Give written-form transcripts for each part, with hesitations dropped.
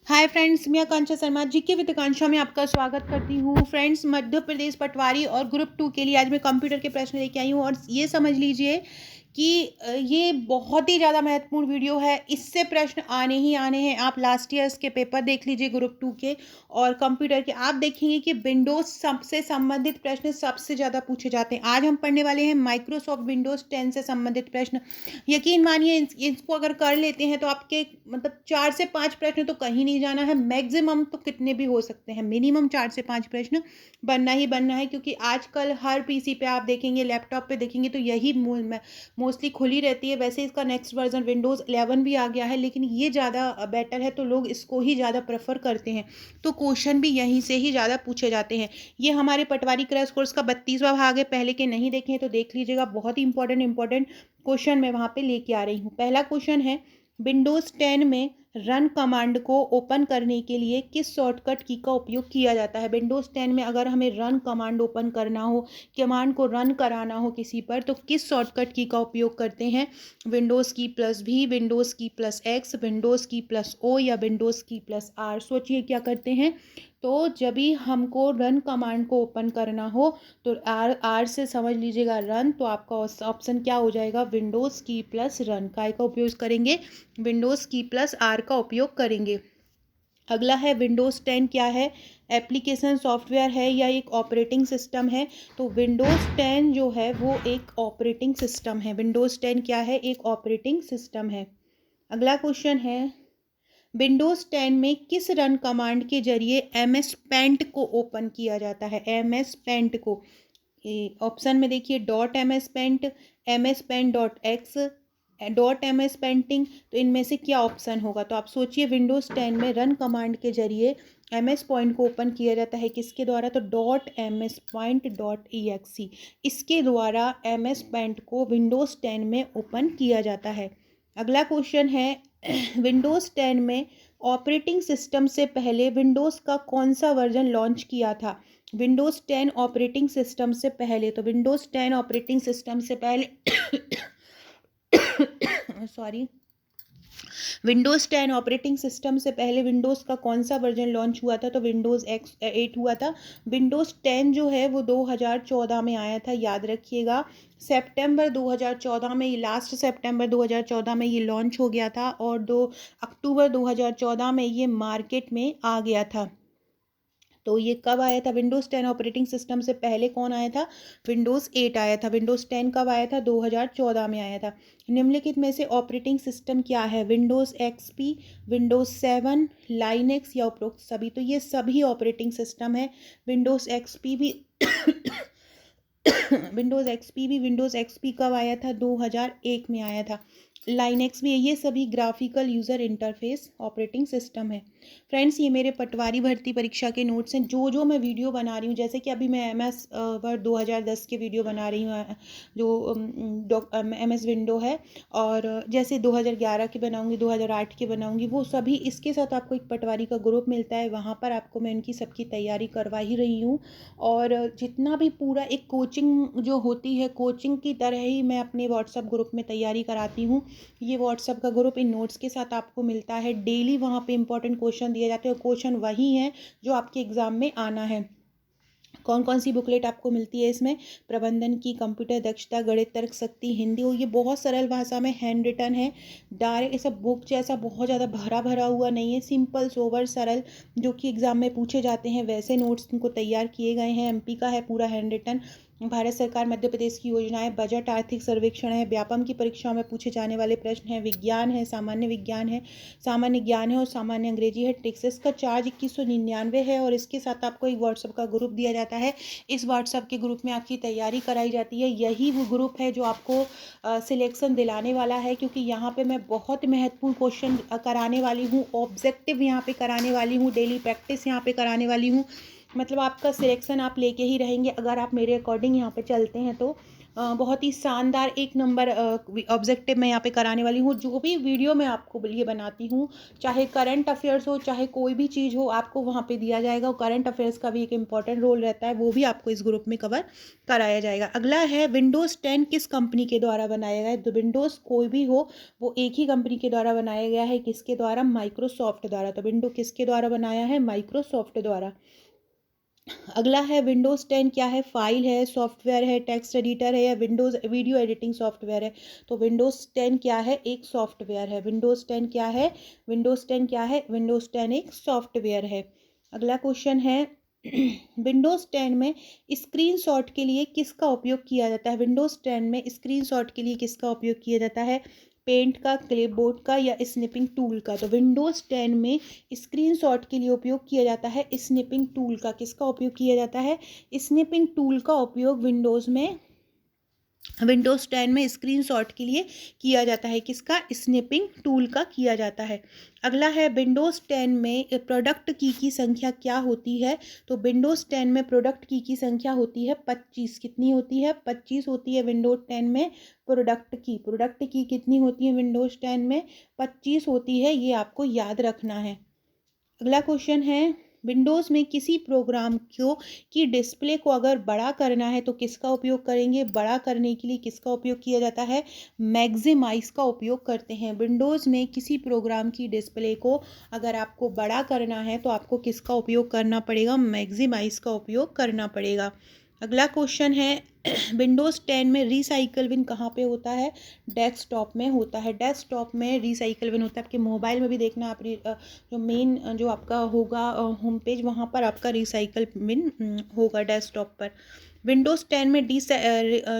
Hi friends, मैं आकांक्षा Sharma GK with आकांक्षा में आपका स्वागत करती हूँ। फ्रेंड्स, मध्य प्रदेश पटवारी और ग्रुप 2 के लिए आज मैं कंप्यूटर के प्रश्न लेके आई हूँ और ये समझ लीजिए कि ये बहुत ही ज़्यादा महत्वपूर्ण वीडियो है। इससे प्रश्न आने ही आने हैं। आप लास्ट ईयर्स के पेपर देख लीजिए ग्रुप 2 के और कंप्यूटर के, आप देखेंगे कि विंडोज़ सबसे संबंधित प्रश्न सबसे ज़्यादा पूछे जाते हैं। आज हम पढ़ने वाले हैं माइक्रोसॉफ्ट विंडोज़ 10 से संबंधित प्रश्न। यकीन मानिए इसको अगर कर लेते हैं तो आपके मतलब 4 से 5 प्रश्न तो कहीं नहीं जाना है, मैक्सिमम तो कितने भी हो सकते हैं, मिनिमम 4 से 5 प्रश्न बनना ही बनना है, क्योंकि आजकल हर पीसी पे आप देखेंगे, लैपटॉप पे देखेंगे तो यही मोस्टली खुली रहती है। वैसे इसका नेक्स्ट वर्जन विंडोज़ 11 भी आ गया है, लेकिन ये ज़्यादा बेटर है तो लोग इसको ही ज़्यादा प्रेफर करते हैं, तो क्वेश्चन भी यहीं से ही ज़्यादा पूछे जाते हैं। ये हमारे पटवारी क्रैश कोर्स का 32वां भाग है। पहले के नहीं देखे हैं तो देख लीजिएगा, बहुत ही इंपॉर्टेंट क्वेश्चन मैं वहाँ पे लेके आ रही हूँ। पहला क्वेश्चन है, विंडोज़ 10 में रन कमांड को ओपन करने के लिए किस शॉर्टकट की का उपयोग किया जाता है। विंडोज़ 10 में अगर हमें रन कमांड ओपन करना हो, कमांड को रन कराना हो किसी पर, तो किस शॉर्टकट की का उपयोग करते हैं। विंडोज़ की प्लस भी, विंडोज़ की प्लस एक्स, विंडोज़ की प्लस ओ या विंडोज़ की प्लस आर। सोचिए क्या करते हैं। तो जब भी हमको रन कमांड को ओपन करना हो तो आर से समझ लीजिएगा रन, तो आपका ऑप्शन क्या हो जाएगा, विंडोज़ की प्लस रन का उपयोग करेंगे, विंडोज़ की प्लस आर का उपयोग करेंगे। अगला है, विंडोज़ 10 क्या है, एप्लीकेशन सॉफ्टवेयर है या एक ऑपरेटिंग सिस्टम है। तो विंडोज़ 10 जो है वो एक ऑपरेटिंग सिस्टम है। विंडोज़ 10 क्या है, एक ऑपरेटिंग सिस्टम है। अगला क्वेश्चन है, विंडोज़ 10 में किस रन कमांड के जरिए एमएस पेंट को ओपन किया जाता है। एमएस पेंट को ऑप्शन में देखिए, dot MS paint, MS paint dot X, dot MS painting, तो इनमें से क्या ऑप्शन होगा। तो आप सोचिए, विंडोज़ 10 में रन कमांड के जरिए एमएस पॉइंट को ओपन किया जाता है किसके द्वारा, तो dot MS point dot EXE, इसके द्वारा एमएस पेंट को विंडोज़ 10 में ओपन किया जाता है। अगला क्वेश्चन है, विंडोज़ 10 में ऑपरेटिंग सिस्टम से पहले विंडोज़ का कौन सा वर्जन लॉन्च किया था। विंडोज़ 10 ऑपरेटिंग सिस्टम से पहले, तो विंडोज़ 10 ऑपरेटिंग सिस्टम से पहले सॉरी, विंडोज़ 10 ऑपरेटिंग सिस्टम से पहले विंडोज़ का कौन सा वर्जन लॉन्च हुआ था, तो विंडोज़ एक्स 8 हुआ था। विंडोज़ 10 जो है वो 2014 में आया था, याद रखिएगा। सितंबर 2014 में, ये लास्ट सितंबर 2014 में ये लॉन्च हो गया था और 2 अक्टूबर 2014 में ये मार्केट में आ गया था। तो ये कब आया था, विंडोज़ 10 ऑपरेटिंग सिस्टम से पहले कौन आया था, विंडोज़ 8 आया था। विंडोज़ 10 कब आया था, 2014 में आया था। निम्नलिखित में से ऑपरेटिंग सिस्टम क्या है, विंडोज़ एक्सपी, विंडोज़ 7, लाइनेक्स या उपरोक्त सभी। तो ये सभी ऑपरेटिंग सिस्टम है। विंडोज़ एक्सपी भी विंडोज़ एक्सपी कब आया था, 2001 में आया था। लाइनेक्स भी है। ये सभी graphical user interface operating system है। फ्रेंड्स, ये मेरे पटवारी भर्ती परीक्षा के नोट्स हैं। जो मैं वीडियो बना रही हूँ, जैसे कि अभी मैं एमएस वर्ड 2010 के वीडियो बना रही हूँ, जो एमएस विंडो है, और जैसे 2011 के बनाऊँगी, 2008 के बनाऊँगी, वो सभी इसके साथ आपको एक पटवारी का ग्रुप मिलता है, वहाँ पर आपको मैं उनकी सबकी तैयारी करवा ही रही हूँ। और जितना भी पूरा एक कोचिंग जो होती है, कोचिंग की तरह ही मैं अपने व्हाट्सएप ग्रुप में तैयारी कराती हूँ। ये व्हाट्सएप का ग्रुप इन नोट्स के साथ आपको मिलता है। डेली वहाँ पे इंपॉर्टेंट क्वेश्चन दिए जाते हैं और क्वेश्चन वही हैं जो आपके एग्ज़ाम में आना है। कौन कौन सी बुकलेट आपको मिलती है इसमें, प्रबंधन की, कंप्यूटर दक्षता, गणित, तर्क शक्ति, हिंदी हो। ये बहुत सरल भाषा में हैंड रिटन है, डायरेक्ट ऐसा बुक जैसा बहुत ज़्यादा भरा भरा हुआ नहीं है, सिंपल सोवर सरल, जो कि एग्ज़ाम में पूछे जाते हैं वैसे नोट्स इनको तैयार किए गए हैं। एमपी का है पूरा हैंड रिटन। भारत सरकार मध्य प्रदेश की योजनाएं, बजट, आर्थिक सर्वेक्षण है, व्यापम की परीक्षाओं में पूछे जाने वाले प्रश्न हैं, विज्ञान है, सामान्य विज्ञान है, सामान्य ज्ञान है और सामान्य अंग्रेजी है। टेक्सस का चार्ज 2199 है और इसके साथ आपको एक व्हाट्सएप का ग्रुप दिया जाता है। इस व्हाट्सएप के ग्रुप में आपकी तैयारी कराई जाती है। यही वो ग्रुप है जो आपको सिलेक्शन दिलाने वाला है, क्योंकि यहाँ पे मैं बहुत महत्वपूर्ण क्वेश्चन कराने वाली हूँ, ऑब्जेक्टिव यहाँ पे कराने वाली हूँ, डेली प्रैक्टिस यहाँ पे कराने वाली हूँ। मतलब आपका सिलेक्शन आप लेके ही रहेंगे अगर आप मेरे अकॉर्डिंग यहाँ पे चलते हैं तो। बहुत ही शानदार एक नंबर ऑब्जेक्टिव मैं यहाँ पे कराने वाली हूँ। जो भी वीडियो मैं आपको लिए बनाती हूँ, चाहे करंट अफेयर्स हो, चाहे कोई भी चीज़ हो, आपको वहाँ पे दिया जाएगा। और करंट अफेयर्स का भी एक इम्पॉर्टेंट रोल रहता है, वो भी आपको इस ग्रुप में कवर कराया जाएगा। अगला है विंडोज़ 10 किस कंपनी के द्वारा बनाया गया है। तो विंडोज़ कोई भी हो, वो एक ही कंपनी के द्वारा बनाया गया है। किसके द्वारा? माइक्रोसॉफ्ट द्वारा। तो विंडो किसके द्वारा बनाया है? माइक्रोसॉफ्ट द्वारा। अगला है विंडोज़ 10 क्या है? फाइल है, सॉफ्टवेयर है, टेक्स्ट एडिटर है, या विंडोज़ वीडियो एडिटिंग सॉफ्टवेयर है। तो विंडोज़ 10 क्या है? एक सॉफ्टवेयर है। विंडोज़ 10 क्या है? विंडोज़ 10 क्या है? विंडोज़ 10 एक सॉफ्टवेयर है। अगला क्वेश्चन है विंडोज़ 10 में स्क्रीनशॉट के लिए किसका उपयोग किया जाता है? विंडोज़ 10 में स्क्रीनशॉट के लिए किसका उपयोग किया जाता है? पेंट का, क्लिपबोर्ड का, या स्निपिंग टूल का। तो विंडोज़ 10 में स्क्रीनशॉट के लिए उपयोग किया जाता है स्निपिंग टूल का। किसका उपयोग किया जाता है? स्निपिंग टूल का उपयोग विंडोज़ 10 में स्क्रीनशॉट के लिए किया जाता है। किसका? स्निपिंग टूल का किया जाता है। अगला है विंडोज़ 10 में प्रोडक्ट की संख्या क्या होती है? तो विंडोज़ 10 में प्रोडक्ट की संख्या होती है 25। कितनी होती है? 25 होती है विंडोज़ 10 में प्रोडक्ट की कितनी होती है विंडोज़ 10 में? 25 होती है। ये आपको याद रखना है। अगला क्वेश्चन है विंडोज़ में किसी प्रोग्राम को की डिस्प्ले को अगर बड़ा करना है तो किसका उपयोग करेंगे? बड़ा करने के लिए किसका उपयोग किया जाता है? मैक्सिमाइज का उपयोग करते हैं। विंडोज़ में किसी प्रोग्राम की डिस्प्ले को अगर आपको बड़ा करना है तो आपको किसका उपयोग करना पड़ेगा? मैक्सिमाइज का उपयोग करना पड़ेगा। अगला क्वेश्चन है विंडोज़ 10 में रिसाइकल बिन कहाँ पे होता है? डेस्कटॉप में होता है। डेस्कटॉप में रिसाइकल बिन होता है। आपके मोबाइल में भी देखना आप जो मेन जो आपका होगा होम पेज, वहाँ पर आपका रिसाइकल बिन होगा डेस्कटॉप पर। विंडोज़ 10 में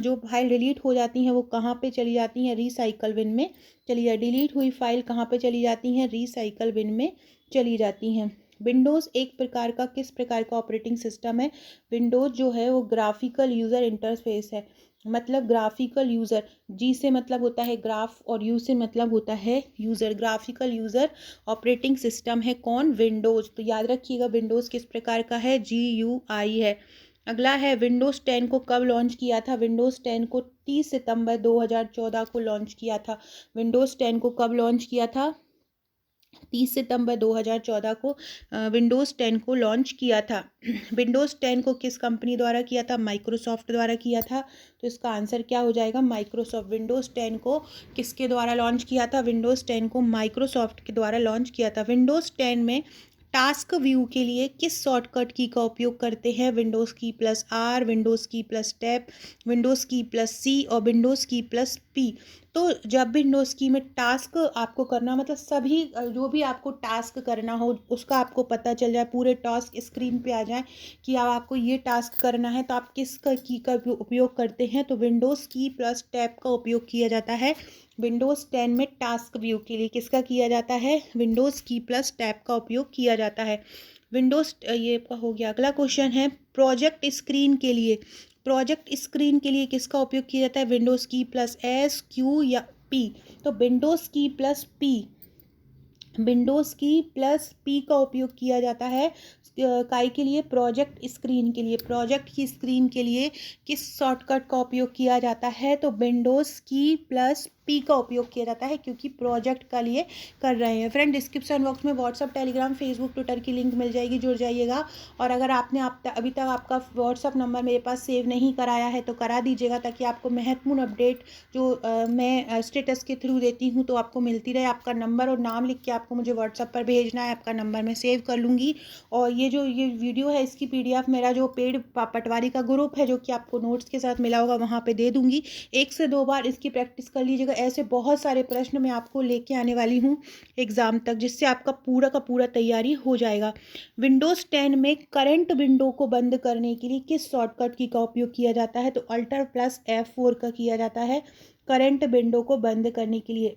जो फाइल डिलीट हो जाती हैं वो कहाँ पे चली जाती हैं? रिसाइकल बिन में चली जाती। डिलीट हुई फाइल कहाँ पे चली जाती हैं? रिसाइकल बिन में चली जाती हैं। विंडोज़ एक प्रकार का किस प्रकार का ऑपरेटिंग सिस्टम है? विंडोज़ जो है वो ग्राफिकल यूज़र इंटरफेस है। मतलब ग्राफिकल यूज़र, जी से मतलब होता है ग्राफ और यू से मतलब होता है user. Graphical user operating system है कौन? विंडोज़। तो याद रखिएगा विंडोज़ किस प्रकार का है? GUI है। अगला है विंडोज़ 10 को कब लॉन्च किया था? विंडोज़ 10 को 30 सितंबर 2014 को लॉन्च किया था। विंडोज़ 10 को कब लॉन्च किया था? 30 सितंबर 2014 को विंडोज़ 10 को लॉन्च किया था। विंडोज़ 10 को किस कंपनी द्वारा किया था? माइक्रोसॉफ्ट द्वारा किया था। तो इसका आंसर क्या हो जाएगा? माइक्रोसॉफ्ट। विंडोज़ 10 को किसके द्वारा लॉन्च किया था? विंडोज़ 10 को माइक्रोसॉफ्ट के द्वारा लॉन्च किया था। विंडोज़ 10 में टास्क व्यू के लिए किस शॉर्टकट की का उपयोग करते हैं? विंडोज़ की प्लस आर, विंडोज़ की प्लस टैब, विंडोज़ की प्लस सी और विंडोज़ की प्लस पी। तो जब विंडोज़ की में टास्क आपको करना, मतलब सभी जो भी आपको टास्क करना हो उसका आपको पता चल जाए, पूरे टास्क स्क्रीन पे आ जाए कि अब आपको ये टास्क करना है, तो आप किस की का उपयोग करते हैं? तो विंडोज़ की प्लस टैब का उपयोग किया जाता है। विंडोज़ 10 में टास्क व्यू के लिए किसका किया जाता है? विंडोज़ की प्लस टैब का उपयोग किया जाता है। विंडोज़ ये हो गया। अगला क्वेश्चन है प्रोजेक्ट स्क्रीन के लिए किसका उपयोग किया जाता है? विंडोज़ की प्लस एस, क्यू या पी। तो विंडोज़ की प्लस पी का उपयोग किया जाता है काय के लिए? प्रोजेक्ट स्क्रीन के लिए। प्रोजेक्ट की स्क्रीन के लिए किस शॉर्टकट का उपयोग किया जाता है? तो विंडोज़ की प्लस पी का उपयोग किया जाता है, क्योंकि प्रोजेक्ट का लिए कर रहे हैं। फ्रेंड, डिस्क्रिप्शन बॉक्स में व्हाट्सअप, टेलीग्राम, फेसबुक, ट्विटर की लिंक मिल जाएगी, जुड़ जाइएगा। और अगर आपने अभी तक आपका व्हाट्सअप नंबर मेरे पास सेव नहीं कराया है तो करा दीजिएगा, ताकि आपको महत्वपूर्ण अपडेट जो मैं स्टेटस के थ्रू देती हूँ तो आपको मिलती रहे। आपका नंबर और नाम लिख के आपको मुझे व्हाट्सअप पर भेजना है। आपका नंबर मैं सेव कर लूँगी। और ये वीडियो है, इसकी PDF मेरा जो पेड पटवारी का ग्रुप है, जो कि आपको नोट्स के साथ मिला होगा, वहाँ पे दे दूँगी। 1 से 2 बार इसकी प्रैक्टिस कर लीजिएगा। ऐसे बहुत सारे प्रश्न मैं आपको लेके आने वाली हूँ एग्ज़ाम तक, जिससे आपका पूरा का पूरा तैयारी हो जाएगा। विंडोज़ 10 में करंट विंडो को बंद करने के लिए किस शॉर्टकट की का उपयोग किया जाता है? तो अल्टर प्लस F4 का किया जाता है करंट विंडो को बंद करने के लिए।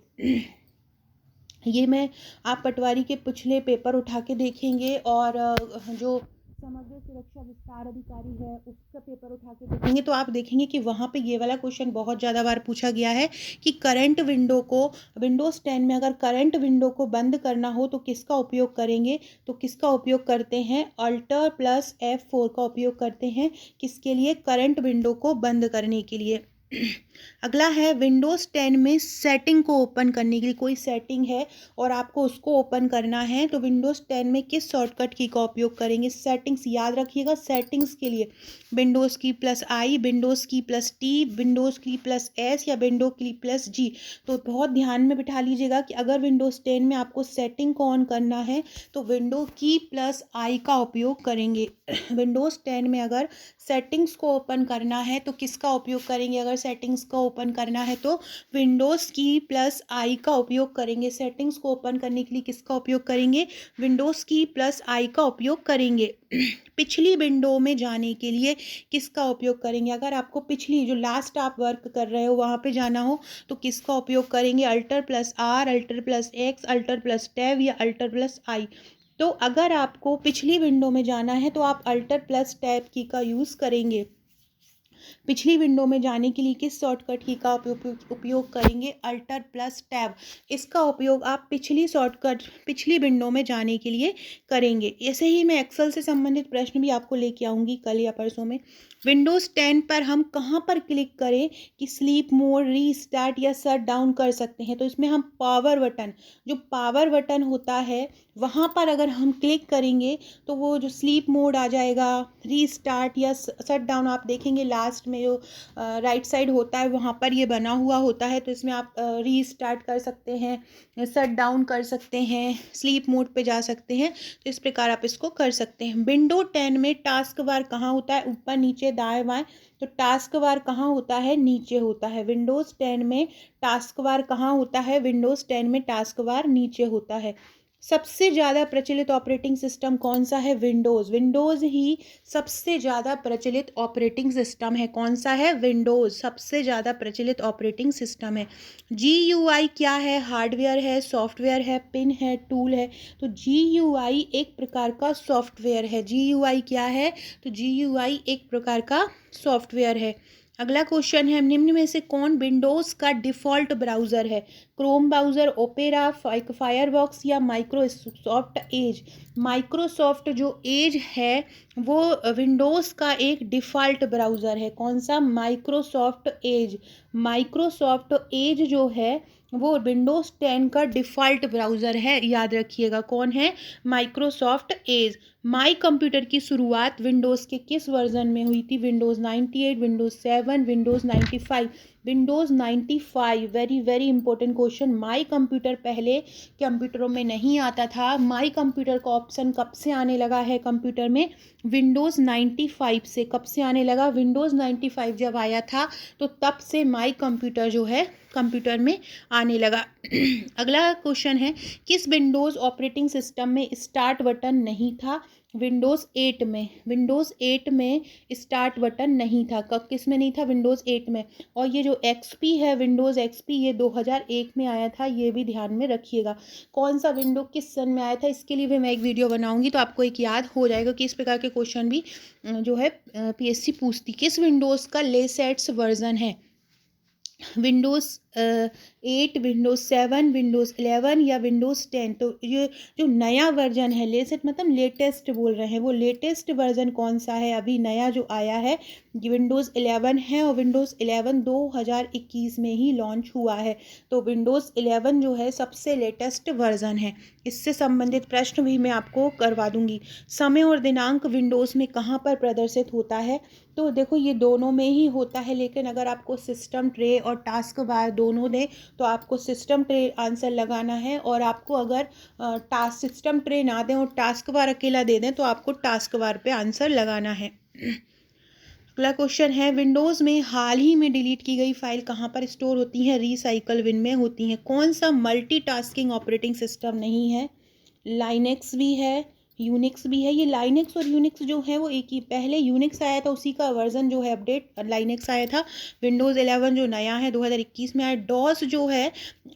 ये मैं आप पटवारी के पिछले पेपर उठा के देखेंगे, और जो समग्र सुरक्षा विस्तार अधिकारी है उसका पेपर उठा के देखेंगे, तो आप देखेंगे कि वहाँ पे ये वाला क्वेश्चन बहुत ज़्यादा बार पूछा गया है कि करंट विंडो को विंडोज़ 10 में अगर करंट विंडो को बंद करना हो तो किसका उपयोग करेंगे? तो किसका उपयोग करते हैं? अल्टर प्लस F4 का उपयोग करते हैं। किसके लिए? करंट विंडो को बंद करने के लिए। अगला है विंडोज़ 10 में सेटिंग को ओपन करने के लिए कोई सेटिंग है और आपको उसको ओपन करना है तो विंडोज़ 10 में किस शॉर्टकट की का उपयोग करेंगे। सेटिंग्स याद रखिएगा, सेटिंग्स के लिए विंडोज़ की प्लस आई, विंडोज़ की प्लस टी, विंडोज़ की प्लस एस या विंडो की प्लस जी। तो बहुत ध्यान में बिठा लीजिएगा कि अगर विंडोज़ 10 में आपको सेटिंग को ऑन करना है तो विंडो की प्लस आई का उपयोग करेंगे। विंडोज़ 10 में अगर सेटिंग्स को ओपन करना है तो किसका उपयोग करेंगे। अगर सेटिंग्स को ओपन करना है तो विंडोज़ की प्लस आई का उपयोग करेंगे। सेटिंग्स को ओपन करने के लिए किसका उपयोग करेंगे, विंडोज़ की प्लस आई का उपयोग करेंगे। पिछली विंडो में जाने के लिए किसका उपयोग करेंगे। अगर आपको पिछली जो लास्ट आप वर्क कर रहे हो वहाँ पे जाना हो तो किसका उपयोग करेंगे, alter plus R, alter plus X, alter plus tab या अल्टर प्लस आई। तो अगर आपको पिछली विंडो में जाना है तो आप अल्टर प्लस टैब की का यूज़ करेंगे। पिछली विंडो में जाने के लिए किस शॉर्टकट की का उपयोग करेंगे, अल्टर प्लस टैब। इसका उपयोग आप पिछली विंडो में जाने के लिए करेंगे। ऐसे ही मैं एक्सेल से संबंधित प्रश्न भी आपको लेके आऊँगी कल या परसों में। विंडोज़ 10 पर हम कहाँ पर क्लिक करें कि स्लीप मोड, रीस्टार्ट या शट डाउन कर सकते हैं। तो इसमें हम पावर बटन, जो पावर बटन होता है वहाँ पर अगर हम क्लिक करेंगे तो वो जो स्लीप मोड आ जाएगा, रीस्टार्ट या शट डाउन, आप देखेंगे लास्ट में जो राइट साइड होता है वहाँ पर ये बना हुआ होता है। तो इसमें आप रीस्टार्ट कर सकते हैं, शट डाउन कर सकते हैं, स्लीप मोड पे जा सकते हैं। तो इस प्रकार आप इसको कर सकते हैं। विंडो 10 में टास्क बार कहाँ होता है, ऊपर नीचे दाएं बाएं। तो टास्क बार कहाँ होता है, नीचे होता है। विंडोज़ 10 में टास्क बार कहाँ होता है, विंडोज़ 10 में टास्क बार नीचे होता है। सबसे ज़्यादा प्रचलित ऑपरेटिंग सिस्टम कौन सा है, विंडोज़। विंडोज़ ही सबसे ज़्यादा प्रचलित ऑपरेटिंग सिस्टम है। कौन सा है, विंडोज़ सबसे ज़्यादा प्रचलित ऑपरेटिंग सिस्टम है। GUI क्या है, हार्डवेयर है, सॉफ्टवेयर है, पिन है, टूल है। तो GUI एक प्रकार का सॉफ्टवेयर है। GUI क्या है, तो GUI एक प्रकार का सॉफ्टवेयर है। अगला क्वेश्चन है, निम्न में से कौन विंडोज़ का डिफ़ॉल्ट ब्राउज़र है। क्रोम ब्राउज़र, ओपेरा, फायरफॉक्स या माइक्रोसॉफ्ट एज। माइक्रोसॉफ्ट जो एज है वो विंडोज़ का एक डिफ़ॉल्ट ब्राउज़र है। कौन सा, माइक्रोसॉफ्ट एज। माइक्रोसॉफ्ट एज जो है वो विंडोज़ 10 का डिफ़ॉल्ट ब्राउज़र है, याद रखिएगा। कौन है, माइक्रोसॉफ्ट एज। माई कंप्यूटर की शुरुआत विंडोज़ के किस वर्जन में हुई थी, Windows 98, Windows 7, Windows 95। Windows 95, very very important question. My computer पहले कंप्यूटरों में नहीं आता था। माई कंप्यूटर का ऑप्शन कब से आने लगा है कंप्यूटर में, विंडोज़ 95 से। कब से आने लगा, विंडोज़ 95 जब आया था तो तब से माई कंप्यूटर जो है कंप्यूटर में आने लगा। अगला क्वेश्चन है, किस विंडोज़ ऑपरेटिंग सिस्टम में स्टार्ट बटन नहीं था, विंडोज़ 8 में। विंडोज़ 8 में स्टार्ट बटन नहीं था। कब, किस में नहीं था, विंडोज़ 8 में। और ये जो XP है, विंडोज़ XP, ये 2001 में आया था, ये भी ध्यान में रखिएगा। कौन सा विंडो किस सन में आया था, इसके लिए भी मैं एक वीडियो बनाऊंगी तो आपको एक याद हो जाएगा कि इस प्रकार के क्वेश्चन भी जो है PSC पूछती। किस विंडोज़ का लेटेस्ट वर्जन है, विंडोज़ 8, विंडोज़ 7, विंडोज़ 11 या विंडोज़ 10। तो ये जो नया वर्जन है, लेटेस्ट मतलब लेटेस्ट बोल रहे हैं, वो लेटेस्ट वर्जन कौन सा है, अभी नया जो आया है विंडोज़ 11 है। और विंडोज़ 11 2021 में ही लॉन्च हुआ है। तो विंडोज़ 11 जो है सबसे लेटेस्ट वर्जन है। इससे संबंधित प्रश्न भी मैं आपको करवा दूंगी। समय और दिनांक विंडोज़ में कहाँ पर प्रदर्शित होता है, तो देखो ये दोनों में ही होता है, लेकिन अगर आपको सिस्टम ट्रे और टास्क बार दोनों दें तो आपको सिस्टम ट्रे आंसर लगाना है। और आपको अगर सिस्टम ट्रे ना दें और टास्क बार अकेला दे दें तो आपको टास्क बार पे आंसर लगाना है। अगला क्वेश्चन है, विंडोज़ में हाल ही में डिलीट की गई फाइल कहाँ पर स्टोर होती हैं, रिसाइकल बिन में होती हैं। कौन सा मल्टीटास्किंग ऑपरेटिंग सिस्टम नहीं है, लाइनेक्स भी है, यूनिक्स भी है। ये लाइनेक्स और यूनिक्स जो है वो एक ही, पहले यूनिक्स आया था उसी का वर्जन जो है अपडेट लाइनेक्स आया था। विंडोज़ 11 जो नया है 2021 में आया। डॉस जो है,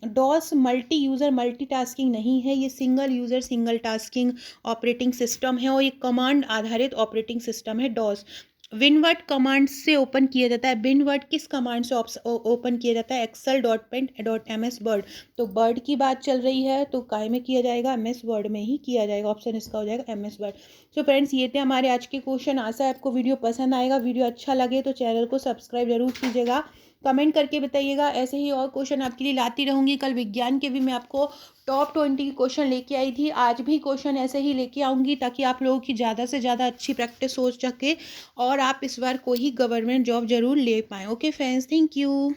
डॉस मल्टी यूज़र मल्टीटास्किंग नहीं है, ये single user single tasking operating system है और ये कमांड आधारित ऑपरेटिंग सिस्टम है डॉस। विनवर्ट कमांड से ओपन किया जाता है। विनवर्ट किस कमांड से ओपन किया जाता है, excel.paint.ms वर्ड। तो वर्ड की बात चल रही है तो काय में किया जाएगा, MS वर्ड में ही किया जाएगा। ऑप्शन इसका हो जाएगा MS वर्ड। तो फ्रेंड्स ये थे हमारे आज के क्वेश्चन। आशा है आपको वीडियो पसंद आएगा। वीडियो अच्छा लगे तो चैनल को सब्सक्राइब जरूर कीजिएगा। कमेंट करके बताइएगा। ऐसे ही और क्वेश्चन आपके लिए लाती रहूँगी। कल विज्ञान के भी मैं आपको टॉप 20 क्वेश्चन लेके आई थी, आज भी क्वेश्चन ऐसे ही लेके आऊँगी ताकि आप लोगों की ज़्यादा से ज़्यादा अच्छी प्रैक्टिस हो सके और आप इस बार कोई गवर्नमेंट जॉब ज़रूर ले पाएँ। Okay friends, thank you.